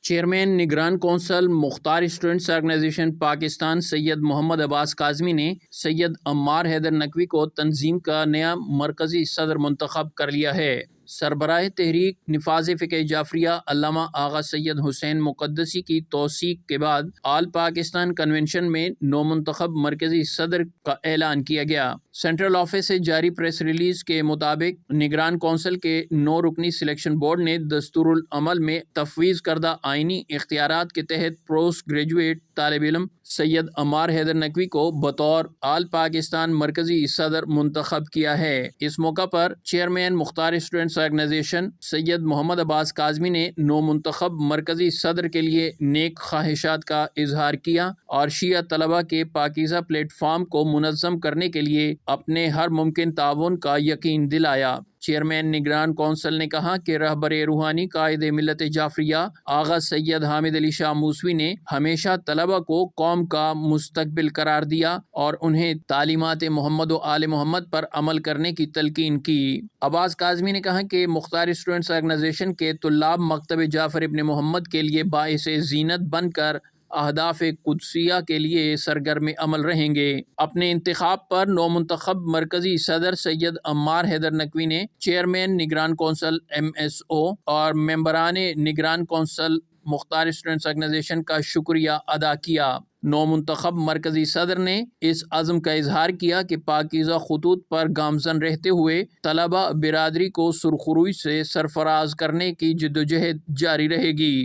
Chairman نگران council مختار students organization Pakistan سید محمد عباس کاظمی نے سید عمار حیدر نقوی کو تنظیم کا نیا مرکزی صدر منتخب کر لیا ہے۔ سربراہ تحریک نفاذ فقہ جعفریہ علامہ آغا سید حسین مقدسی کی توثیق کے بعد آل پاکستان کنونشن میں نومنتخب مرکزی صدر کا اعلان کیا گیا۔ سینٹرل آفس سے جاری پریس ریلیز کے مطابق نگران کونسل کے 9 رکنی سلیکشن بورڈ نے دستور العمل میں تفویض کردہ آئینی اختیارات کے تحت پوسٹ گریجویٹ طالب علم سید عمار حیدر نقوی کو بطور آل پاکستان مرکزی صدر منتخب کیا ہے۔ اس موقع پر چیئرمین مختار اسٹوڈنٹس آرگنائزیشن سید محمد عباس کاظمی نے نومنتخب مرکزی صدر کے لیے نیک خواہشات کا اظہار کیا اور شیعہ طلبہ کے پاکیزہ پلیٹ فارم کو منظم کرنے کے لیے اپنے ہر ممکن تعاون کا یقین دلایا۔ چیئرمین نگران کونسل نے کہا کہ رہبر روحانی قائد ملت جعفریہ آغا سید حامد علی شاہ موسوی نے ہمیشہ طلبہ کو قوم کا مستقبل قرار دیا اور انہیں تعلیمات محمد و آل محمد پر عمل کرنے کی تلقین کی۔ عباس کاظمی نے کہا کہ مختار اسٹوڈنٹس آرگنائزیشن کے طلاب مکتب جعفر ابن محمد کے لیے باعث زینت بن کر اہداف قدسیہ کے لیے سرگرم عمل رہیں گے۔ اپنے انتخاب پر نومنتخب مرکزی صدر سید عمار حیدر نقوی نے چیئرمین نگران کونسل MSO اور ممبران نگران کونسل مختار اسٹوڈنٹس آرگنائزیشن کا شکریہ ادا کیا۔ نومنتخب مرکزی صدر نے اس عزم کا اظہار کیا کہ پاکیزہ خطوط پر گامزن رہتے ہوئے طلبہ برادری کو سرخروئی سے سرفراز کرنے کی جدوجہد جاری رہے گی۔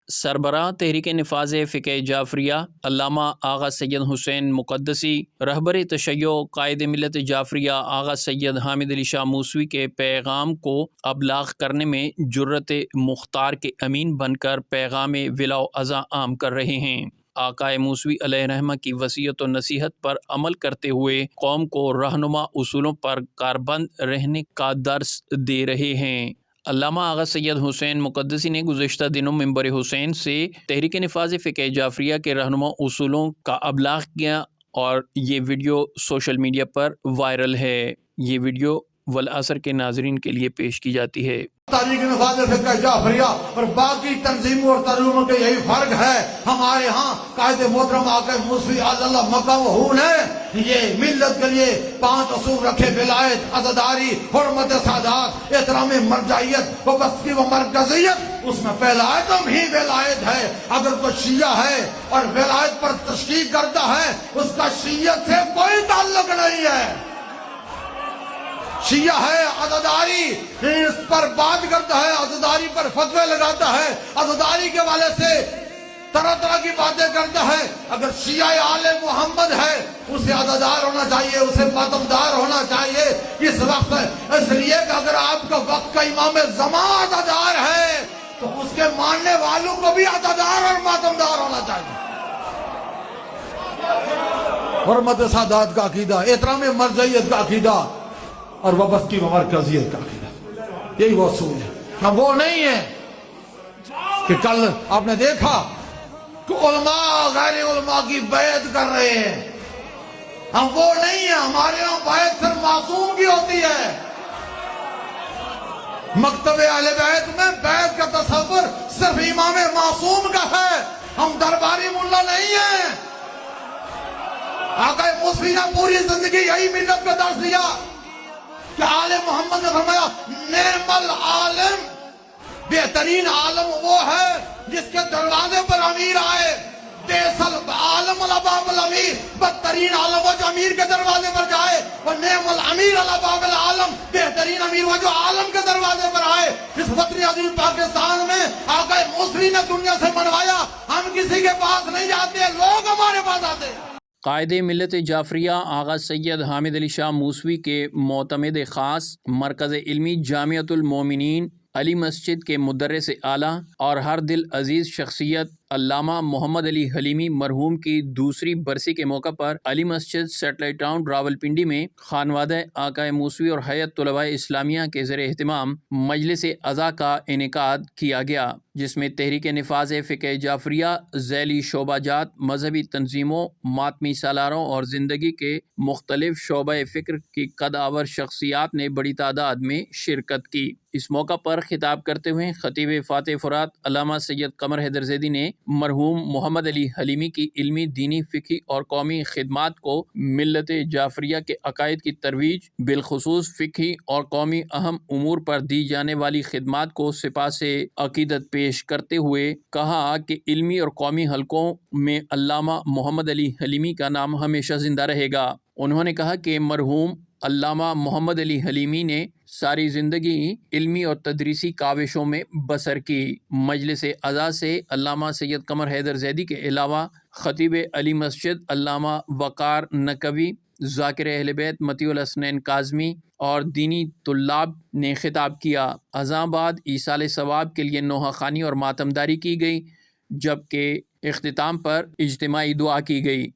سربراہ تحریک نفاذ فقہ جعفریہ علامہ آغا سید حسین مقدسی، رہبر تشیع قائد ملت جعفریہ آغا سید حامد علی شاہ موسوی کے پیغام کو ابلاغ کرنے میں جرت مختار کے امین بن کر پیغام ولا و عزا عام کر رہے ہیں۔ آقا موسوی علیہ رحمہ کی وصیت و نصیحت پر عمل کرتے ہوئے قوم کو رہنما اصولوں پر کاربند رہنے کا درس دے رہے ہیں۔ علامہ آغا سید حسین مقدسی نے گزشتہ دنوں منبر حسین سے تحریک نفاذ فقہ جعفریہ کے رہنما اصولوں کا ابلاغ کیا اور یہ ویڈیو سوشل میڈیا پر وائرل ہے۔ یہ ویڈیو والعصر کے ناظرین کے لیے پیش کی جاتی ہے۔ تحریک نفاذ فقہ جعفریہ اور باقی تنظیموں اور تنظیموں کے یہی فرق ہے۔ ہمارے ہاں قائد محترم آقا موسوی اللہ مقام ہون ہے، یہ ملت کے لیے 5 اصول رکھے: ولایت، عزاداری، حرمت سادات، احترام مرجعیت، وابستگی و مرکزیت۔ اس میں پہلا ایٹم ہی ولایت ہے۔ اگر کوئی شیعہ ہے اور ولایت پر تشکیک کرتا ہے، اس کا شیعت سے کوئی تعلق نہیں ہے۔ شیعہ ہے عزاداری، اس پر بات کرتا ہے، عزاداری پر فتوے لگاتا ہے، عزاداری کے والے سے طرح طرح کی باتیں کرتا ہے۔ اگر شیعہ آل محمد ہے، اسے عزادار ہونا چاہیے، اسے ماتمدار ہونا چاہیے اس وقت، اس لیے کہ اگر آپ کا وقت کا امام زمان عزادار ہے تو اس کے ماننے والوں کو بھی عزادار اور ماتمدار ہونا چاہیے۔ حرمت سادات کا عقیدہ، احترام مرجعیت کا عقیدہ اور وابستگی و مرکزیت کا عقیدہ، یہی وہ اصول ہے۔ ہم وہ نہیں ہیں کہ کل آپ نے دیکھا کہ علماء غیر علماء کی بیعت کر رہے ہیں۔ ہم وہ نہیں ہیں، ہمارے یہاں بیعت صرف معصوم کی ہوتی ہے۔ مکتب اہل بیت میں بیعت کا تصور صرف امام معصوم کا ہے، ہم درباری ملا نہیں ہیں۔ آقا موسوی نے پوری زندگی یہی ملت کا درس دیا کہ آل محمد نے فرمایا نعم العالم، بہترین عالم وہ ہے جس کے دروازے پر امیر آئے۔ بئس العالم علی باب الامیر، بدترین عالم وہ جو امیر کے دروازے پر جائے۔ ونعم الامیر علی باب العالم، بہترین امیر وہ جو عالم کے دروازے پر آئے۔ اس وطن عظیم پاکستان میں آقا موسوی نے دنیا سے منوایا، ہم کسی کے پاس نہیں جاتے، لوگ ہمارے پاس آتے ہیں۔ قائد ملت جعفریہ آغا سید حامد علی شاہ موسوی کے معتمد خاص، مرکز علمی جامعۃ المومنین علی مسجد کے مدرس اعلیٰ اور ہر دل عزیز شخصیت علامہ محمد علی حلیمی مرحوم کی دوسری برسی کے موقع پر علی مسجد سیٹلائٹ ٹاؤن راولپنڈی میں خانوادہ آقائے موسوی اور ہیئت طلباء اسلامیہ کے زیر اہتمام مجلس عزا کا انعقاد کیا گیا، جس میں تحریک نفاذ فقہ جعفریہ، ذیلی شعبہ جات، مذہبی تنظیموں، ماتمی سالاروں اور زندگی کے مختلف شعبہ فکر کی قدآور شخصیات نے بڑی تعداد میں شرکت کی۔ اس موقع پر خطاب کرتے ہوئے خطیب فاتح فرات علامہ سید قمر حیدر زیدی نے مرحوم محمد علی حلیمی کی علمی، دینی، فقہی اور قومی خدمات کو ملت جعفریہ کے عقائد کی ترویج، بالخصوص فقہی اور قومی اہم امور پر دی جانے والی خدمات کو سپاس عقیدت پیش کرتے ہوئے کہا کہ علمی اور قومی حلقوں میں علامہ محمد علی حلیمی کا نام ہمیشہ زندہ رہے گا۔ انہوں نے کہا کہ مرحوم علامہ محمد علی حلیمی نے ساری زندگی علمی اور تدریسی کاوشوں میں بسر کی۔ مجلس عزا سے علامہ سید قمر حیدر زیدی کے علاوہ خطیب علی مسجد علامہ وقار نقوی، ذاکر اہل بیت مطیع الحسنین کاظمی اور دینی طلاب نے خطاب کیا۔ عزاں بعد ایصال ثواب کے لیے نوحہ خوانی اور ماتمداری کی گئی، جبکہ اختتام پر اجتماعی دعا کی گئی۔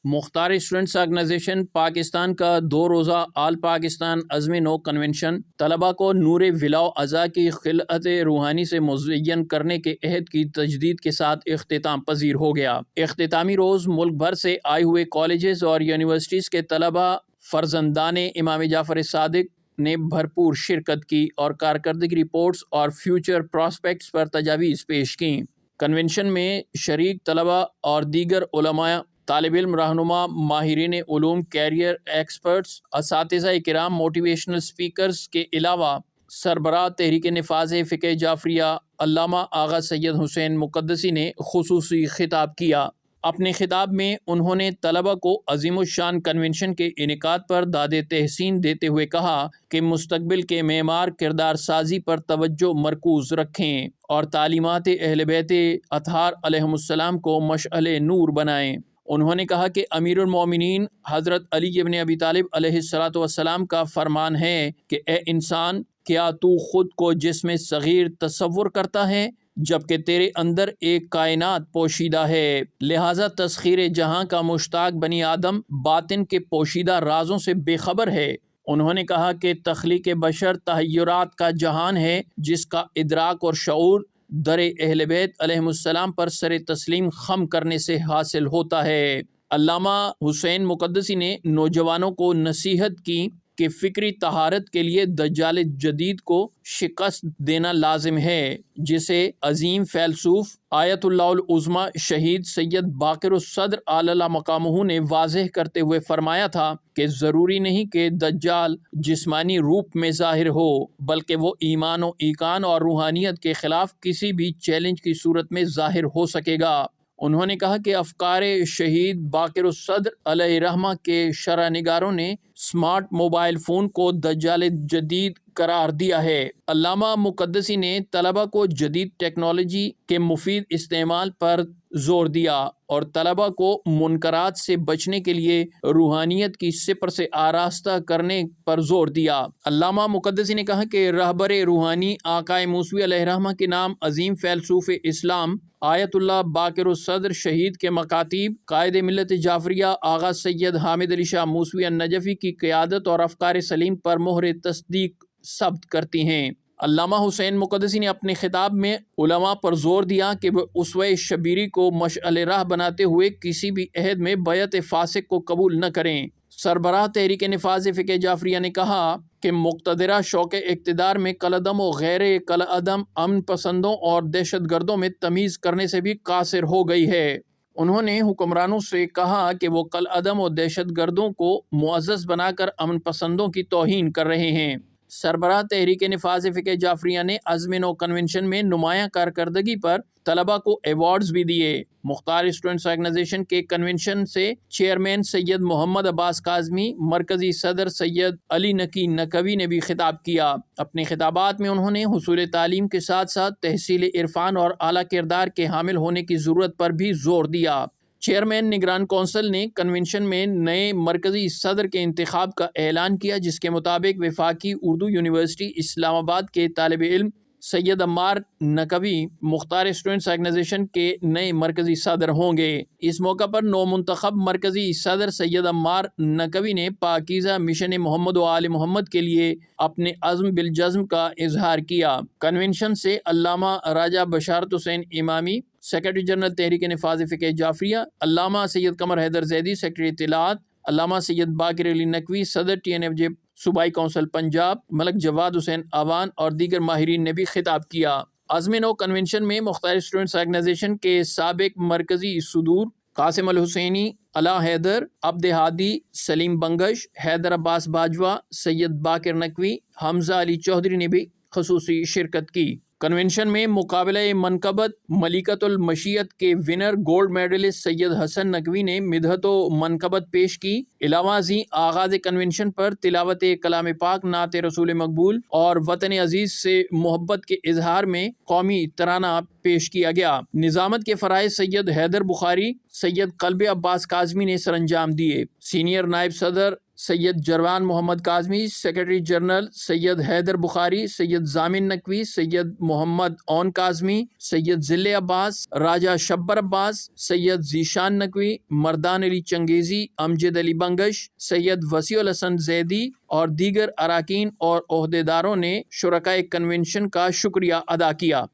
مختار اسٹوڈنٹس آرگنائزیشن پاکستان کا 2 روزہ آل پاکستان عزم نو کنونشن طلباء کو نور ولاء ازا کی خلعت روحانی سے مزین کرنے کے عہد کی تجدید کے ساتھ اختتام پذیر ہو گیا۔ اختتامی روز ملک بھر سے آئے ہوئے کالجز اور یونیورسٹیز کے طلباء فرزندان امام جعفر صادق نے بھرپور شرکت کی اور کارکردگی رپورٹس اور فیوچر پراسپیکٹس پر تجاویز پیش کیں۔ کنونشن میں شریک طلباء اور دیگر علماء، طالب علم، رہنما، ماہرین علوم، کیریئر ایکسپرٹس، اساتذہ کرام، موٹیویشنل اسپیکرز کے علاوہ سربراہ تحریک نفاذ فقہ جعفریہ علامہ آغا سید حسین مقدسی نے خصوصی خطاب کیا۔ اپنے خطاب میں انہوں نے طلباء کو عظیم الشان کنونشن کے انعقاد پر داد تحسین دیتے ہوئے کہا کہ مستقبل کے معمار کردار سازی پر توجہ مرکوز رکھیں اور تعلیمات اہل بیت اطہار علیہم السلام کو مشعل نور بنائیں۔ انہوں نے کہا کہ امیر المومنین حضرت علی ابن ابی طالب علیہ الصلوۃ والسلام کا فرمان ہے کہ اے انسان، کیا تو خود کو جسم صغیر تصور کرتا ہے جبکہ تیرے اندر ایک کائنات پوشیدہ ہے؟ لہٰذا تسخیر جہاں کا مشتاق بنی آدم باطن کے پوشیدہ رازوں سے بے خبر ہے۔ انہوں نے کہا کہ تخلیق بشر تحیرات کا جہان ہے جس کا ادراک اور شعور در اہل بیت علیہم السلام پر سر تسلیم خم کرنے سے حاصل ہوتا ہے۔ علامہ حسین مقدسی نے نوجوانوں کو نصیحت کی کہ فکری طہارت کے لیے دجال جدید کو شکست دینا لازم ہے، جسے عظیم فیلسوف آیت اللہ العظمی شہید سید باقر الصدر اعلی مقامہ نے واضح کرتے ہوئے فرمایا تھا کہ ضروری نہیں کہ دجال جسمانی روپ میں ظاہر ہو، بلکہ وہ ایمان و ایقان اور روحانیت کے خلاف کسی بھی چیلنج کی صورت میں ظاہر ہو سکے گا۔ انہوں نے کہا کہ افکار شہید باقر الصدر علیہ رحمہ کے شرح نگاروں نے سمارٹ موبائل فون کو دجال جدید قرار دیا ہے۔ علامہ مقدسی نے طلباء کو جدید ٹیکنالوجی کے مفید استعمال پر زور دیا اور طلباء کو منکرات سے بچنے کے لیے روحانیت کی سپر سے آراستہ کرنے پر زور دیا۔ علامہ مقدسی نے کہا کہ رہبر روحانی آقائے موسوی علیہ رحمہ کے نام عظیم فیلسوف اسلام آیت اللہ باقر الصدر شہید کے مکاتیب قائد ملت جعفریہ آغا سید حامد علی شاہ موسوی النجفی کی قیادت اور افکار سلیم پر مہر تصدیق ثبت کرتی ہیں۔ علامہ حسین مقدسی نے اپنے خطاب میں علماء پر زور دیا کہ وہ اسوہ شبیری کو مشعل راہ بناتے ہوئے کسی بھی عہد میں بیعت فاسق کو قبول نہ کریں۔ سربراہ تحریک نفاذ فقہ جعفریہ نے کہا کہ مقتدرہ شوق اقتدار میں کالعدم و غیر کالعدم امن پسندوں اور دہشت گردوں میں تمیز کرنے سے بھی قاصر ہو گئی ہے۔ انہوں نے حکمرانوں سے کہا کہ وہ کالعدم و دہشت گردوں کو معزز بنا کر امن پسندوں کی توہین کر رہے ہیں۔ سربراہ تحریک نفاذ فقہ جعفریہ نے عزم نو کنونشن میں نمایاں کارکردگی پر طلباء کو ایوارڈز بھی دیے۔ مختار اسٹوڈنٹس آرگنائزیشن کے کنونشن سے چیئرمین سید محمد عباس کاظمی، مرکزی صدر سید علی نقی نقوی نے بھی خطاب کیا۔ اپنے خطابات میں انہوں نے حصول تعلیم کے ساتھ ساتھ تحصیل عرفان اور اعلیٰ کردار کے حامل ہونے کی ضرورت پر بھی زور دیا۔ چیئرمین نگران کونسل نے کنونشن میں نئے مرکزی صدر کے انتخاب کا اعلان کیا، جس کے مطابق وفاقی اردو یونیورسٹی اسلام آباد کے طالب علم سید عمار نقوی مختار اسٹوڈنٹس آرگنائزیشن کے نئے مرکزی صدر ہوں گے۔ اس موقع پر نو منتخب مرکزی صدر سید عمار نقوی نے پاکیزہ مشن محمد و آل محمد کے لیے اپنے عزم بالجزم کا اظہار کیا۔ کنونشن سے علامہ راجہ بشارت حسین امامی سیکرٹری جنرل تحریک نفاذ فقہ جعفریہ، علامہ سید قمر حیدر زیدی سیکرٹری اطلاعات، علامہ سید باقر علی نقوی صدر TNFJ صوبائی کونسل پنجاب، ملک جواد حسین آوان اور دیگر ماہرین نے بھی خطاب کیا۔ عزم نو کنونشن میں مختار اسٹوڈنٹس آرگنائزیشن کے سابق مرکزی صدور قاسم الحسینی، علا حیدر، عبد ہادی، سلیم بنگش، حیدر عباس باجوہ، سید باقر نقوی، حمزہ علی چودھری نے بھی خصوصی شرکت کی۔ کنونشن میں مقابلہ منقبت ملکۃ المشیت کے ونر گولڈ میڈلسٹ سید حسن نقوی نے مدحت و منقبت پیش کی۔ علاوہ ازیں آغاز کنونشن پر تلاوت کلام پاک، نعت رسول مقبول اور وطن عزیز سے محبت کے اظہار میں قومی ترانہ پیش کیا گیا۔ نظامت کے فرائض سید حیدر بخاری، سید قلب عباس کاظمی نے سر انجام دیے۔ سینئر نائب صدر سید جروان محمد کاظمی، سیکرٹری جنرل سید حیدر بخاری، سید ضامن نقوی، سید محمد اون کاظمی، سید ذل عباس، راجہ شبر عباس، سید ذیشان نقوی، مردان علی چنگیزی، امجد علی بنگش، سید وسیع الحسن زیدی اور دیگر اراکین اور عہدیداروں نے شرکائے کنونشن کا شکریہ ادا کیا۔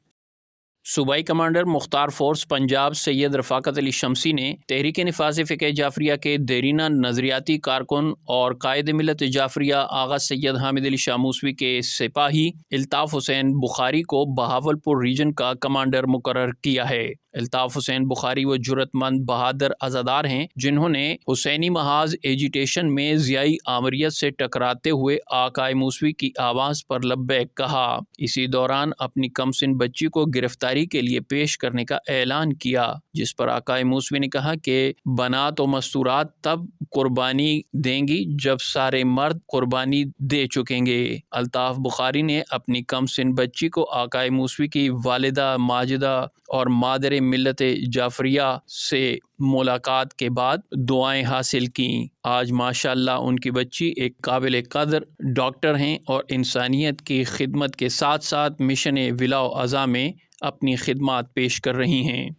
صوبائی کمانڈر مختار فورس پنجاب سید رفاقت علی شمسی نے تحریک نفاذ فقہ جعفریہ کے دیرینہ نظریاتی کارکن اور قائد ملت جعفریہ آغا سید حامد علی شاہ موسوی کے سپاہی الطاف حسین بخاری کو بہاولپور ریجن کا کمانڈر مقرر کیا ہے۔ الطاف حسین بخاری وہ جرأت مند بہادر عزادار ہیں جنہوں نے حسینی محاذ ایجیٹیشن میں ضیائی آمریت سے ٹکراتے ہوئے آقائے موسوی کی آواز پر لبیک کہا۔ اسی دوران اپنی کم سن بچی کو گرفتاری کے لیے پیش کرنے کا اعلان کیا، جس پر آقائے موسوی نے کہا کہ بنات و مستورات تب قربانی دیں گی جب سارے مرد قربانی دے چکیں گے۔ الطاف بخاری نے اپنی کم سن بچی کو آقائے موسوی کی والدہ ماجدہ اور مادر ملت جعفریہ سے ملاقات کے بعد دعائیں حاصل کیں۔ آج ماشاءاللہ ان کی بچی ایک قابل قدر ڈاکٹر ہیں اور انسانیت کی خدمت کے ساتھ ساتھ مشن ولا و عزا میں اپنی خدمات پیش کر رہی ہیں۔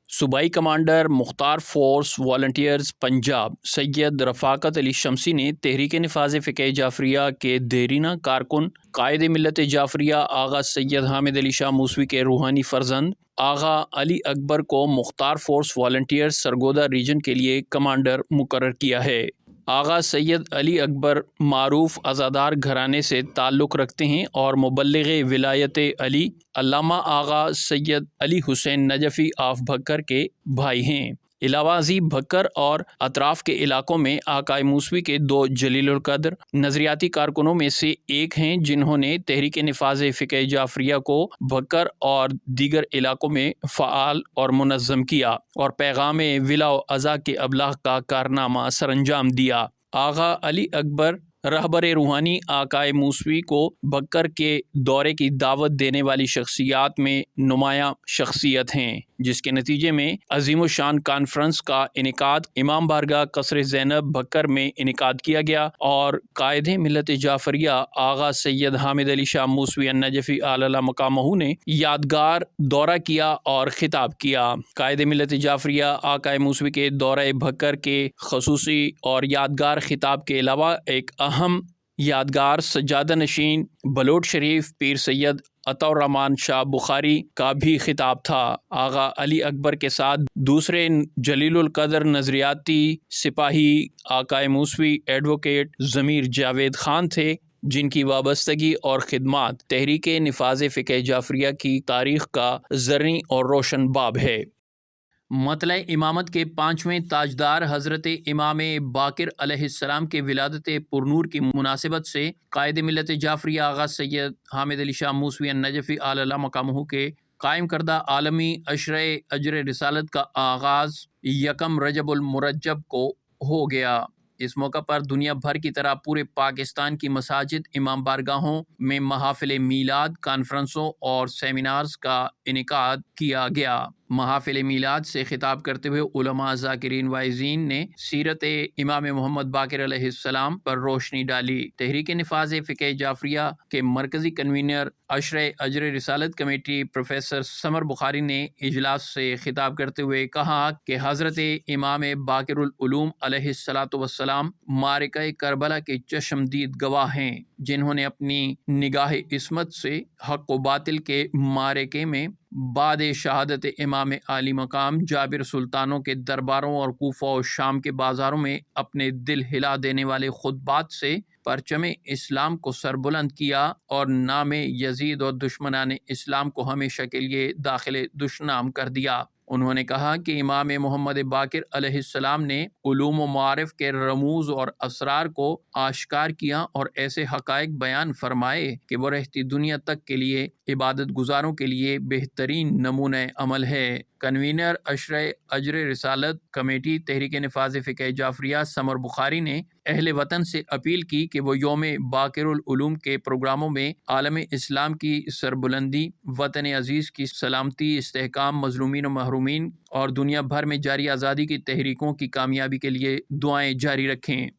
صوبائی کمانڈر مختار فورس والنٹیئرز پنجاب سید رفاقت علی شمسی نے تحریک نفاذ فقہ جعفریہ کے دیرینہ کارکن قائد ملت جعفریہ آغا سید حامد علی شاہ موسوی کے روحانی فرزند آغا علی اکبر کو مختار فورس والنٹیئرز سرگودا ریجن کے لیے کمانڈر مقرر کیا ہے۔ آغا سید علی اکبر معروف عزادار گھرانے سے تعلق رکھتے ہیں اور مبلغ ولایت علی علامہ آغا سید علی حسین نجفی آف بھکر کے بھائی ہیں۔ علاوہ ازیں بھکر اور اطراف کے علاقوں میں آقائے موسوی کے دو جلیل القدر نظریاتی کارکنوں میں سے ایک ہیں جنہوں نے تحریک نفاذ فقہ جعفریہ کو بھکر اور دیگر علاقوں میں فعال اور منظم کیا اور پیغام ولا و عزا کے ابلاغ کا کارنامہ سر انجام دیا۔ آغا علی اکبر رہبر روحانی آقائے موسوی کو بھکر کے دورے کی دعوت دینے والی شخصیات میں نمایاں شخصیت ہیں، جس کے نتیجے میں عظیم الشان کانفرنس کا انعقاد امام بارگاہ قصر زینب بھکر میں انعقاد کیا گیا اور قائد ملت جعفریہ آغا سید حامد علی شاہ موسوی النجفی اعلی مقامہ نے یادگار دورہ کیا اور خطاب کیا۔ قائد ملت جعفریہ آقائے موسوی کے دورہ بھکر کے خصوصی اور یادگار خطاب کے علاوہ ایک اہم یادگار سجادہ نشین بلوٹ شریف پیر سید عطا الرحمن شاہ بخاری کا بھی خطاب تھا۔ آغا علی اکبر کے ساتھ دوسرے جلیل القدر نظریاتی سپاہی آقائے موسوی ایڈوکیٹ ضمیر جاوید خان تھے، جن کی وابستگی اور خدمات تحریک نفاذ فقہ جعفریہ کی تاریخ کا زرعی اور روشن باب ہے۔ مطلع امامت کے 5ویں تاجدار حضرت امام باقر علیہ السلام کے ولادت پرنور کی مناسبت سے قائد ملت جعفریہ آغا سید حامد علی شاہ موسوی النجفی اعلی مقامہ کے قائم کردہ عالمی عشرہ اجر رسالت کا آغاز 1 رجب المرجب کو ہو گیا۔ اس موقع پر دنیا بھر کی طرح پورے پاکستان کی مساجد، امام بارگاہوں میں محافل میلاد، کانفرنسوں اور سیمینارز کا انعقاد کیا گیا۔ محافل میلاد سے خطاب کرتے ہوئے علماء ذاکرین وائزین نے سیرت امام محمد باقر علیہ السلام پر روشنی ڈالی۔ تحریک نفاذ فقہ جعفریہ کے مرکزی کنوینر عشرہ اجر رسالت کمیٹی پروفیسر سمر بخاری نے اجلاس سے خطاب کرتے ہوئے کہا کہ حضرت امام باقر العلوم علیہ السلام معرکہ کربلا کے چشمدید گواہ ہیں، جنہوں نے اپنی نگاہ عصمت سے حق و باطل کے معرکے میں بعد شہادت امام عالی مقام جابر سلطانوں کے درباروں اور کوفہ و شام کے بازاروں میں اپنے دل ہلا دینے والے خطبات سے پرچم اسلام کو سربلند کیا اور نام یزید اور دشمنان اسلام کو ہمیشہ کے لیے داخل دشنام کر دیا۔ انہوں نے کہا کہ امام محمد باقر علیہ السلام نے علوم و معارف کے رموز اور اسرار کو آشکار کیا اور ایسے حقائق بیان فرمائے کہ وہ رہتی دنیا تک کے لیے عبادت گزاروں کے لیے بہترین نمونہ عمل ہے۔ کنوینر عشرہ اجر رسالت کمیٹی تحریک نفاذ فقہ جعفریہ سمر بخاری نے اہل وطن سے اپیل کی کہ وہ یوم باقر العلوم کے پروگراموں میں عالم اسلام کی سربلندی، وطن عزیز کی سلامتی، استحکام، مظلومین و محرومین اور دنیا بھر میں جاری آزادی کی تحریکوں کی کامیابی کے لیے دعائیں جاری رکھیں۔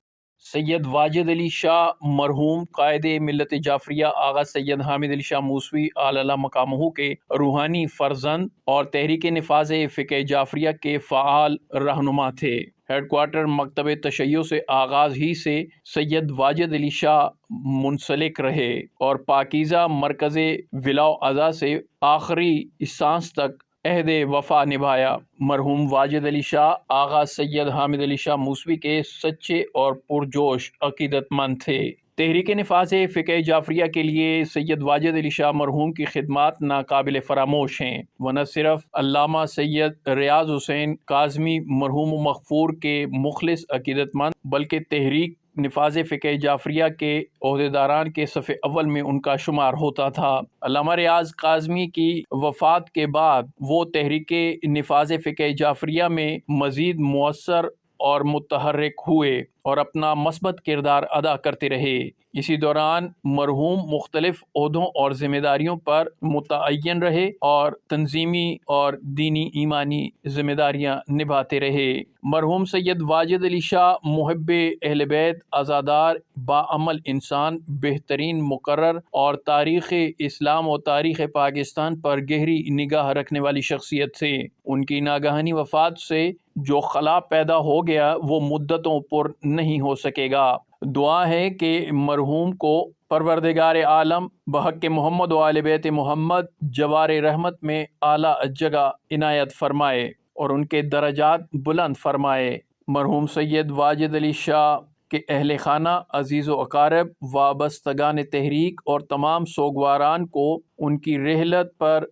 سید واجد علی شاہ مرحوم قائد ملت جعفریہ آغا سید حامد علی شاہ موسوی اعلی مقامہ کے روحانی فرزند اور تحریک نفاذ فقہ جعفریہ کے فعال رہنما تھے۔ ہیڈ کوارٹر مکتب تشیع سے آغاز ہی سے سید واجد علی شاہ منسلک رہے اور پاکیزہ مرکز ولاء ازا سے آخری سانس تک عہد وفا نبھایا۔ مرحوم واجد علی شاہ آغا سید حامد علی شاہ موسوی کے سچے اور پرجوش عقیدت مند تھے۔ تحریک نفاذ فقہ جعفریہ کے لیے سید واجد علی شاہ مرحوم کی خدمات ناقابل فراموش ہیں۔ وہ نہ صرف علامہ سید ریاض حسین کاظمی مرحوم مغفور کے مخلص عقیدت مند بلکہ تحریک نفاذ فقہ جعفریہ کے عہدیداران کے صف اول میں ان کا شمار ہوتا تھا۔ علامہ ریاض کاظمی کی وفات کے بعد وہ تحریک نفاذ فقہ جعفریہ میں مزید مؤثر اور متحرک ہوئے اور اپنا مثبت کردار ادا کرتے رہے۔ اسی دوران مرحوم مختلف عہدوں اور ذمہ داریوں پر متعین رہے اور تنظیمی اور دینی ایمانی ذمہ داریاں نبھاتے رہے۔ مرحوم سید واجد علی شاہ محب اہل بیت، عزادار، باعمل انسان، بہترین مقرر اور تاریخ اسلام و تاریخ پاکستان پر گہری نگاہ رکھنے والی شخصیت تھے۔ ان کی ناگہانی وفات سے جو خلا پیدا ہو گیا وہ مدتوں پر نہیں ہو سکے گا۔ دعا ہے کہ مرحوم کو پروردگار عالم بحق محمد و آل بیت محمد جوار رحمت میں اعلیٰ جگہ عنایت فرمائے اور ان کے درجات بلند فرمائے۔ مرحوم سید واجد علی شاہ کے اہل خانہ، عزیز و اقارب، وابستگان تحریک اور تمام سوگواران کو ان کی رحلت پر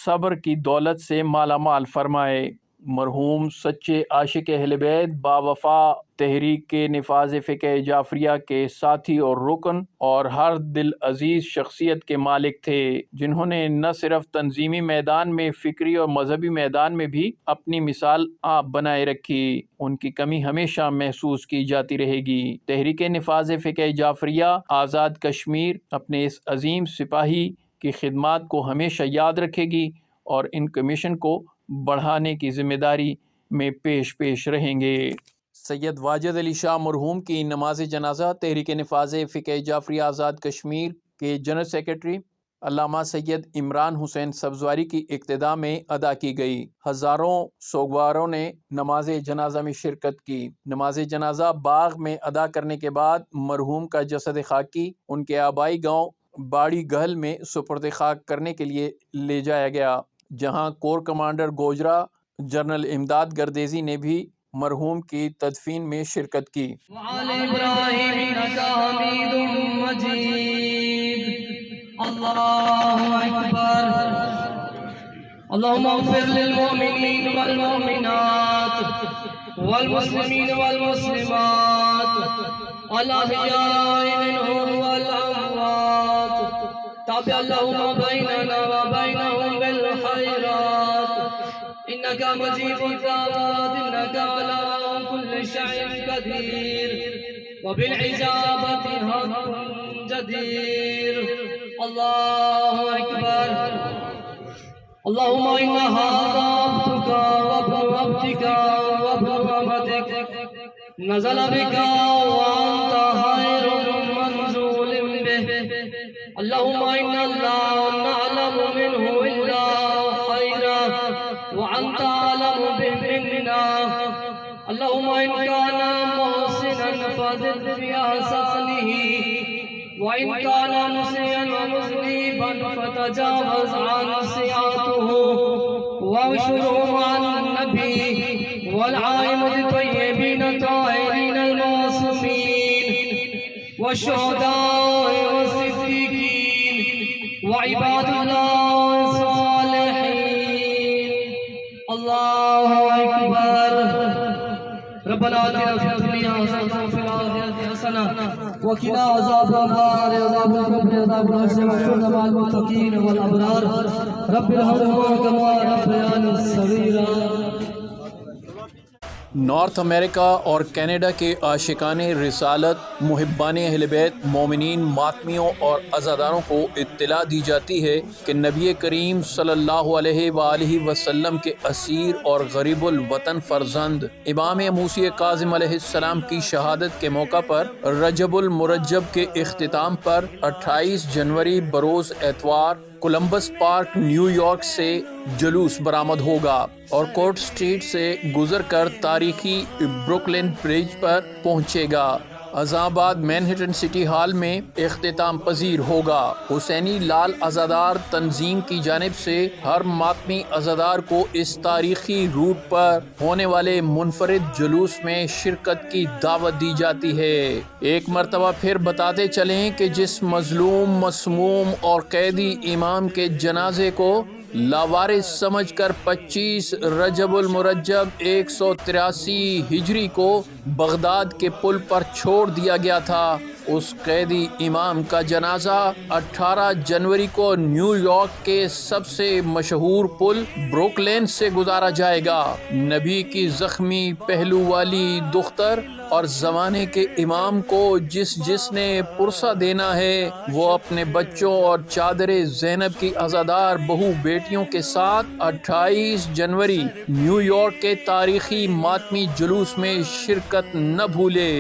صبر کی دولت سے مالا مال فرمائے۔ مرحوم سچے عاشق اہل بیت، باوفا تحریک نفاذ فقہ جعفریہ کے ساتھی اور رکن اور ہر دل عزیز شخصیت کے مالک تھے، جنہوں نے نہ صرف تنظیمی میدان میں فکری اور مذہبی میدان میں بھی اپنی مثال آپ بنائے رکھی۔ ان کی کمی ہمیشہ محسوس کی جاتی رہے گی۔ تحریک نفاذ فقہ جعفریہ آزاد کشمیر اپنے اس عظیم سپاہی کی خدمات کو ہمیشہ یاد رکھے گی اور ان کمیشن کو بڑھانے کی ذمہ داری میں پیش رہیں گے۔ سید واجد علی شاہ مرحوم کی نماز جنازہ تحریک نفاذ فقہ جعفریہ آزاد کشمیر کے جنرل سیکرٹری علامہ سید عمران حسین سبزواری کی اقتداء میں ادا کی گئی۔ ہزاروں سوگواروں نے نماز جنازہ میں شرکت کی۔ نماز جنازہ باغ میں ادا کرنے کے بعد مرحوم کا جسد خاکی ان کے آبائی گاؤں باڑی گہل میں سپرد خاک کرنے کے لیے لے جایا گیا، جہاں کور کمانڈر گوجرا جنرل امداد گردیزی نے بھی مرحوم کی تدفین میں شرکت کی۔ وعلى إبراهيم إنك حميد مجيد الله أكبر اللهم اغفر للمؤمنين والمؤمنات والمسلمين والمسلمات الأحياء منهم والأموات تابع اللهم بيننا وبينهم بالخيرات إنك مجيب الدعوات إنك على كل شيء قدير وبالعجابة حق جدير الله أكبر اللهم إن هذا عبدك وابن عبدك وابن أمتك نزل بك وأنت خير منزول به. اللهم إنا لا نعلم منه إلا خيرا وأنت أعلم به منا. اللهم إن كان محسنا فزد في إحسانه وإن كان مسيئا ومذنبا فتجاوز عن سيئاته واغشره مع النبي والعائمة الطيبين الطاهرين المعصومين والشهداء والصديقين وعباد الله الصالحين. الله أكبر. ربنا آتنا في الدنيا حسنة وفي الآخرة حسنة وقنا عذاب النار. عذاب القبر عذاب الحشر مع المتقين والأبرار. رب ارحمهما كما ربياني صغيرا. نارتھ امریکہ اور کینیڈا کے عاشقان رسالت، محبان اہل بیت، مومنین، ماتمیوں اور عزاداروں کو اطلاع دی جاتی ہے کہ نبی کریم صلی اللہ علیہ وآلہ وسلم کے اسیر اور غریب الوطن فرزند امام موسی کاظم علیہ السلام کی شہادت کے موقع پر رجب المرجب کے اختتام پر 28 جنوری بروز اتوار کولمبس پارک نیو یارک سے جلوس برآمد ہوگا اور کورٹ اسٹریٹ سے گزر کر تاریخی بروکلن برج پر پہنچے گا. اذان بعد مینہٹن سٹی ہال میں اختتام پذیر ہوگا. حسینی لال عزادار تنظیم کی جانب سے ہر ماتمی عزادار کو اس تاریخی روٹ پر ہونے والے منفرد جلوس میں شرکت کی دعوت دی جاتی ہے. ایک مرتبہ پھر بتاتے چلیں کہ جس مظلوم، مسموم اور قیدی امام کے جنازے کو لاوارث سمجھ کر 25 رجب المرجب 183 ہجری کو بغداد کے پل پر چھوڑ دیا گیا تھا، اس قیدی امام کا جنازہ 18 جنوری کو نیو یارک کے سب سے مشہور پل بروکلین سے گزارا جائے گا. نبی کی زخمی پہلو والی دختر اور زمانے کے امام کو جس نے پرسہ دینا ہے وہ اپنے بچوں اور چادر زینب کی عزادار بہو بیٹیوں کے ساتھ 28 جنوری نیو یارک کے تاریخی ماتمی جلوس میں شرکت نہ بھولے.